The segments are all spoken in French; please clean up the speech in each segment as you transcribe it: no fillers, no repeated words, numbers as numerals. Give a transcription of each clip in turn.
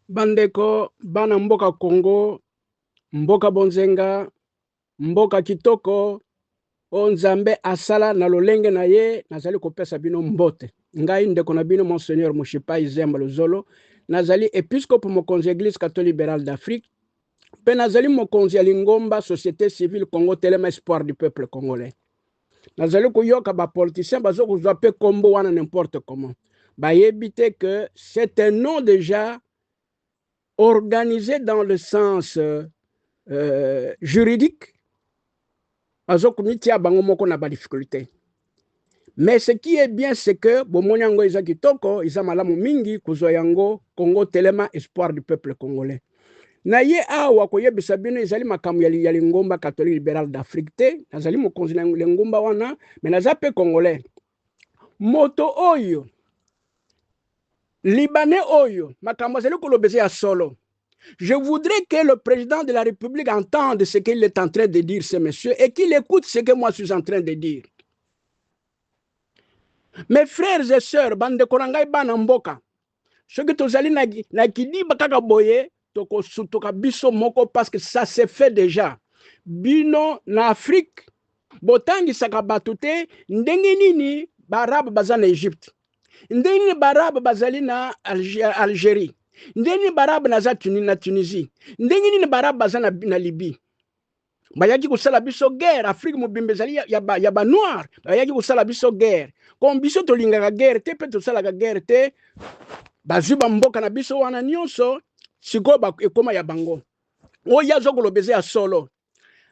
Bandeko, bana mboka Congo, mboka bonzenga, mboka kitoko, onzambe asala na lolenge na ye, nazali kopesa bino mbote. Ngai ndeko na bino Monseigneur Mushipa Izemba Luzolo, nazali episcope mokonzi Église catholique libérale d'Afrique, pe nazali mokonzi ya Lingomba Société civile Congo Telema Espoir du peuple congolais. Nazali kuyoka ba politicien bazo kuzwa pe kombo wana n'importe comment. Bayebite que c'est un nom déjà organisé dans le sens juridique, difficulté. Mais ce qui est bien, c'est que Bomonyango Izaki Toko, Izamalamu Mingi, Kuzoyango, Congo Telema, espoir du peuple congolais. Naye awa koye bisabino izali makamu ya Lingomba catholique libéral d'Afrique te, nazali mokonzi na Lingomba wana, mais nazape congolais. Moto oyo, Libanais oyo, makamu azali kolobeze ya solo. Je voudrais que le président de la République entende ce qu'il est en train de dire, ce monsieur, et qu'il écoute ce que moi je suis en train de dire. Mes frères et sœurs, bande korangai bana mboka, ce que tozali na kidiba kaka boye, toko sutoka biso moko parce que ça s'est fait déjà. Bino na Afrique, botangi saka batute, ndenge nini barabe baza na Egypte. Ndenge nini barabe bazali na Algérie. Ndeni barabe naza na Tunisie. Ndenge nini barabe baza na Libye. Bayaki kusala biso guerre. Afrique mobimbe zali ya ba noir. Bayaki kusala biso guerre. Comme biso tolingaka guerre te, pe tosalaka guerre te. Bazwi mboka na biso wana nyonso. Siko ekoma ya bango. Oya zokolo beze ya solo.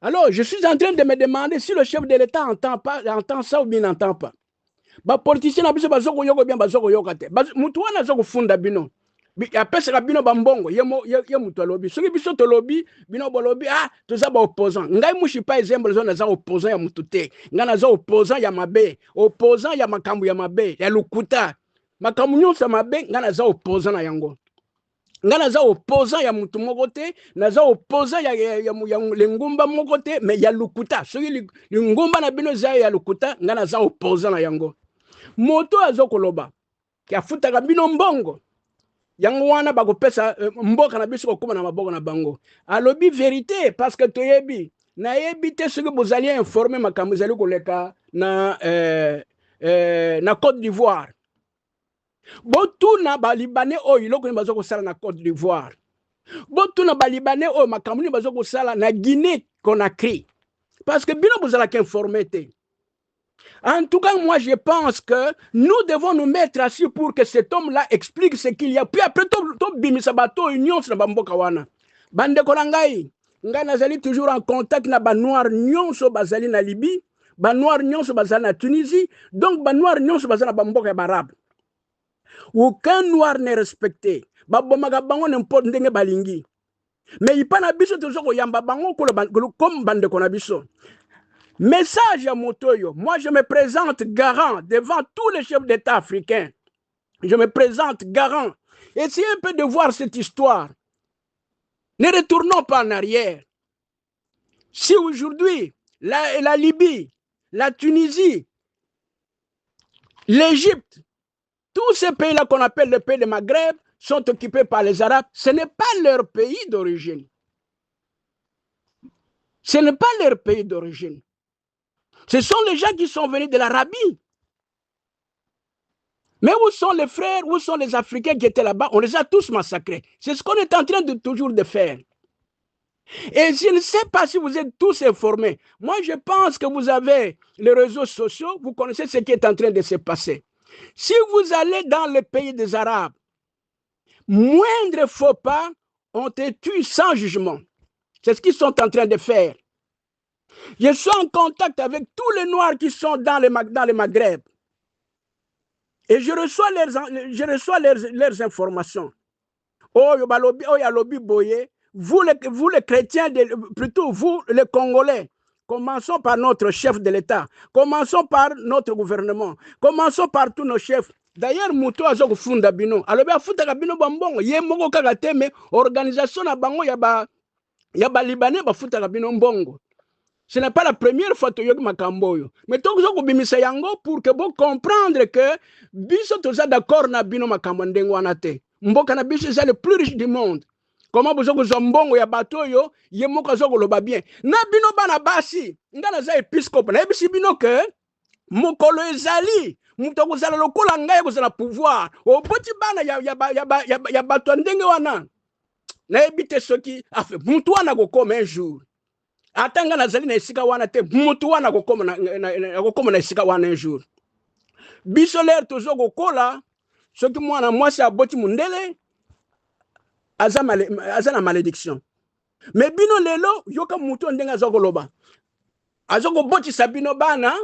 Alors, je suis en train de me demander si le chef de l'État entend ça ou bien n'entend pas. Ba politicien na biso bazoko yoko bien bazoko yoka te. Mutu wana zoko funda bino. Apesaka bino bambongo ye mutu alobi soki biso tolobi bino bolobi toza ba opposant. Ngai Mushipa Izemba Luzolo naza opposant ya mutu te. Ngai naza opposant ya mabe, opposant ya makambu ya mabe, ya lukuta. Makambu nyonso mabe ngai naza opposant na yango. Ngai naza opposant ya mutu moko te, naza opposant ya lingumba moko te, mais ya lukuta. Soki lingumba na bino za ya lukuta, ngai naza opposant na yango. Moto azokoloba ki afutaka bino mbongo. Yango wana bakopesa mboka na biso kokoma na maboko na bango. Alobi vérité parce que toyebi na yebi te soki bozali informer makambo ezali koleka na Côte d'Ivoire. Botuna ba Libanais oyo iloko ni bazo kosala na Côte d'Ivoire. Botuna ba Libanais oyo makambo ni bazo kosala na Guinée Conakry. Parce que bino bozala qu'informer te. En tout cas, moi, je pense que nous devons nous mettre assis pour que cet homme-là explique ce qu'il y a. Puis après, tout bimisabato union sur bamboka wana. Bande kolangai, ngai nazali toujours en contact na ba noir nyonso bazali na Libye, ba noir nyonso bazali na Tunisie, donc ba noir nyonso bazali na bamboka ya barabe. Aucun noir n'est respecté. Ba bomaka bango n'importe ndenge balingi. Mais ipana biso toujours koyamba bango comme bande konabiso. Message à Motoyo, moi je me présente garant devant tous les chefs d'État africains. Je me présente garant. Essayez un peu de voir cette histoire. Ne retournons pas en arrière. Si aujourd'hui, la Libye, la Tunisie, l'Égypte, tous ces pays-là qu'on appelle les pays de Maghreb sont occupés par les Arabes, ce n'est pas leur pays d'origine. Ce n'est pas leur pays d'origine. Ce sont les gens qui sont venus de l'Arabie. Mais où sont les frères, où sont les Africains qui étaient là-bas? On les a tous massacrés. C'est ce qu'on est en train de toujours de faire. Et je ne sais pas si vous êtes tous informés. Moi, je pense que vous avez les réseaux sociaux, vous connaissez ce qui est en train de se passer. Si vous allez dans le pays des Arabes, moindre faux pas, on te tue sans jugement. C'est ce qu'ils sont en train de faire. Je suis en contact avec tous les Noirs qui sont dans les Maghreb. Et je reçois leurs informations. Oh, yalobi boye. Vous les chrétiens, plutôt vous les Congolais, commençons par notre chef de l'État. Commençons par notre gouvernement. Commençons par tous nos chefs. D'ailleurs, Mouto a funda bino. Alors, il faut que bino bambon. Il y a moko kagate, mais organisation na bango yaba Libanais ba futa bino mbongo. Ce n'est pas la première fois que je makamboyo. Mais tant que vous bimisa yango pour que vous comprendre que biso toza d'accord na bino makambo ndengo anate. mboka na biso eza le plus riche du monde. Comment vous avez mbongo ya bato yo ye moko azokoloba bien na bino bana basi nga naza épiscope na yebisi bino ke mokolo ezali mutu akozala lokola ngai akozala pouvoir oboti bana ya bato ndenge wana nayebi te soki afe mutu wana akokoma un jour ata nga nazali na esika wana te mutu wana akokoma na esika wana un jour biso lere tozokokola soki mwana mwasi aboti mundele aza na malédiction. Mais bino lelo yoka muto ndenge azokoloba azokobotisa bino bana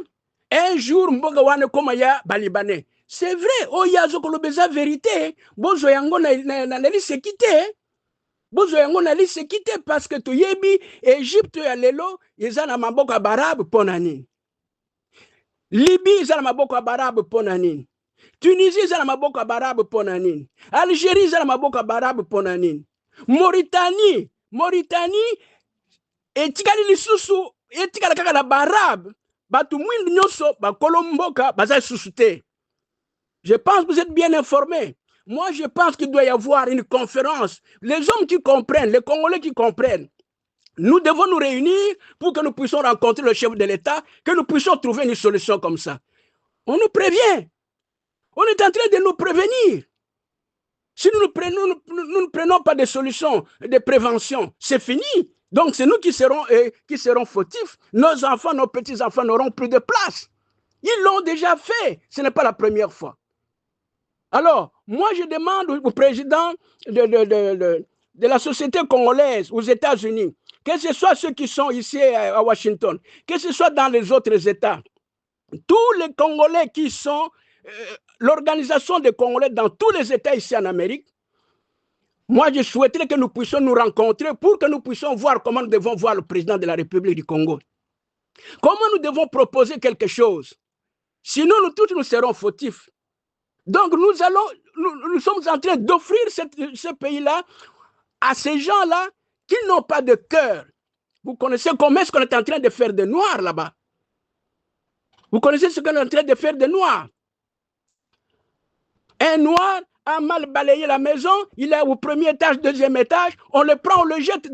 un jour mboka wana koma ya balibanais. C'est vrai oyo azokoloba eza vérité bozo yango na liseki te bozo yango na liseki te parce que toyebi Égypte ya lelo eza na maboko ya barabe mpona nini, Libye eza na maboko ya barabe mpona nini, Tunisie eza na maboko ya barabe mpona nini, Algérie eza na maboko ya barabe mpona nini, Mauritanie etikali lisusu etikala kaka na barabe batu mwindu nyonso bakolo mboka baza lisusu te. Je pense que vous êtes bien informés. Moi je pense qu'il doit y avoir une conférence, les hommes qui comprennent, les Congolais qui comprennent. Nous devons nous réunir pour que nous puissions rencontrer le chef de l'État, que nous puissions trouver une solution comme ça. On nous prévient. On est en train de nous prévenir. Si nous ne prenons pas des solutions de prévention, c'est fini. Donc c'est nous qui serons fautifs. Nos enfants, nos petits-enfants n'auront plus de place. Ils l'ont déjà fait. Ce n'est pas la première fois. Alors, moi je demande au président de la société congolaise aux États-Unis, que ce soit ceux qui sont ici à Washington, que ce soit dans les autres États, tous les Congolais qui sont l'organisation des Congolais dans tous les États ici en Amérique, moi je souhaiterais que nous puissions nous rencontrer pour que nous puissions voir comment nous devons voir le président de la République du Congo. Comment nous devons proposer quelque chose. Sinon nous tous nous serons fautifs. Donc nous sommes en train d'offrir ce pays-là à ces gens-là qui n'ont pas de cœur. Vous connaissez comment est-ce qu'on est en train de faire des noirs là-bas? Vous connaissez ce qu'on est en train de faire des noirs? Un noir a mal balayé la maison, il est au premier étage, deuxième étage, on le prend, on le jette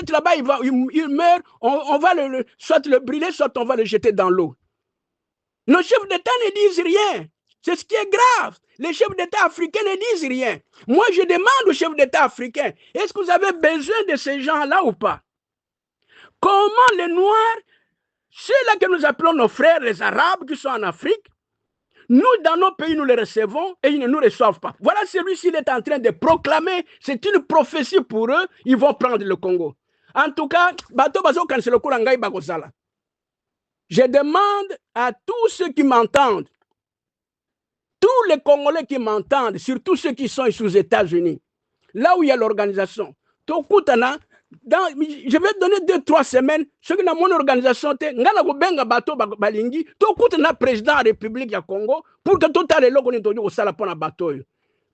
là-bas, il meurt, on va soit le brûler, soit on va le jeter dans l'eau. Nos chefs d'État ne disent rien. C'est ce qui est grave. Les chefs d'État africains ne disent rien. Moi, je demande aux chefs d'État africains, est-ce que vous avez besoin de ces gens-là ou pas? Comment les Noirs, ceux-là que nous appelons nos frères, les Arabes qui sont en Afrique, nous, dans nos pays, nous les recevons et ils ne nous reçoivent pas. Voilà, celui-ci, il est en train de proclamer, c'est une prophétie pour eux, ils vont prendre le Congo. En tout cas, je demande à tous ceux qui m'entendent, tous les Congolais qui m'entendent, surtout ceux qui sont ici aux États-Unis, là où il y a l'organisation, je vais donner 2-3 semaines, ceux qui ont mon organisation, balingi, le président de la République du Congo, pour que tout le monde ait au sala pour un bateau.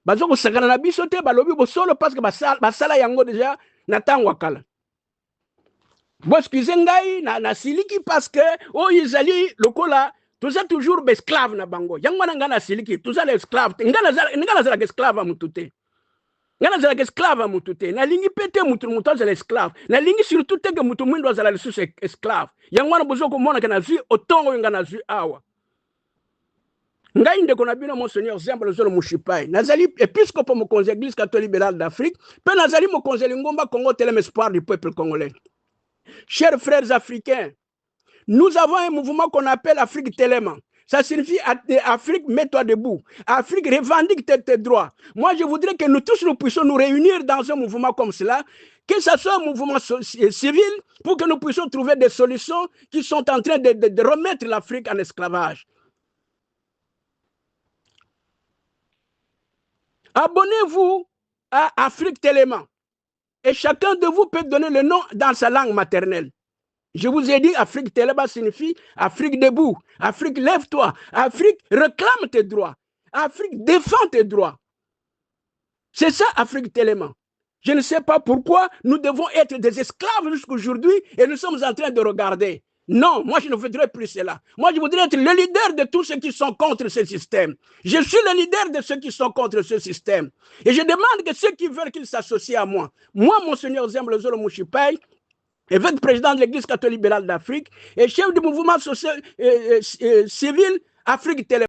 Bazoko sakana na biso te balobi bo solo parce que basala yango déjà natangwa kala. Bo excusez ngai na siliki parce que o izali lokola tout ça toujours esclave na bango. Yango na ngana siliki, tout ça les esclaves. Ngana zala esclave mutute. Ngana zala esclave mutute. Na lingi pete mutu zala esclave. Na lingi surtout te que mutu mwindo zala le sous esclave. Yango na bozoko mona kana zi otongo ngana zi awa. Ngai ndeko na bino monseigneur Zembalo Zolo Mushipai. Nazali épiscope mo conseil église catholique libérale d'Afrique. Pe nazali mo conseil ngomba Congo Telem espoir du peuple congolais. Chers frères africains, nous avons un mouvement qu'on appelle Afrique Téléman. Ça signifie Afrique, mets-toi debout. Afrique, revendique tes droits. Moi, je voudrais que nous tous nous puissions nous réunir dans un mouvement comme cela, que ce soit un mouvement civil, pour que nous puissions trouver des solutions qui sont en train de remettre l'Afrique en esclavage. Abonnez-vous à Afrique Téléman. Et chacun de vous peut donner le nom dans sa langue maternelle. Je vous ai dit, Afrique Téléman signifie Afrique debout. Afrique, lève-toi. Afrique, réclame tes droits. Afrique, défend tes droits. C'est ça, Afrique Téléman. Je ne sais pas pourquoi nous devons être des esclaves jusqu'aujourd'hui et nous sommes en train de regarder. Non, moi je ne voudrais plus cela. Moi je voudrais être le leader de tous ceux qui sont contre ce système. Je suis le leader de ceux qui sont contre ce système. Et je demande que ceux qui veulent qu'ils s'associent à moi. Moi, Monseigneur Zemble Zolo Mouchipaï, évêque président de l'Église catholique libérale d'Afrique et chef du mouvement social, civil Afrique Télé.